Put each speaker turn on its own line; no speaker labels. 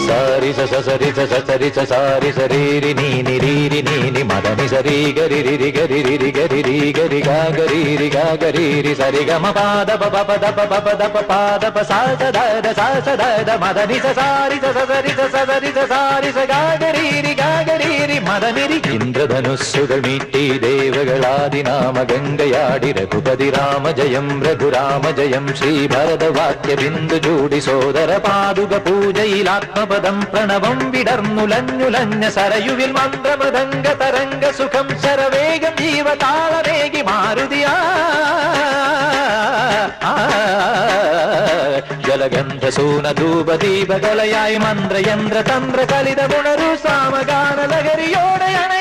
సారి సరి సరి సారి సరి నీ నిరి నీ మదని సరి గరి రి గరి రి గరి రి గరి గా గరి రి సరి గమ పాద ప పద ప పద ప పాద ప సా స ద మదని సారి సరి సారి స గా గరి రి మదని ഇന്ദ്രധനുസ്സുകൾ മീട്ടി ദേവകളാദിനാമ ഗംഗയാടി രഘുപതി രാമ ജയം രഘുരാമ ജയം ശ്രീ ഭരതവാക്യ ബിന്ദു ചൂടി സോദര പാതുക പൂജയിൽ ആത്മപദം പ്രണവം വിടർന്നുലഞ്ഞുലഞ്ഞ സരയുവിൽ മന്ത്രമൃദംഗ തരംഗ സുഖം ശരവേഗം ജീവതാളവേഗി മാരുതിയാ ജലഗന്ധ സൂന ധൂപ ദീപകലയായി മന്ത്രയന്ത്ര തന്ത്ര കലിത പുണരു സാമഗാന ലഹരിയോടെയാണ്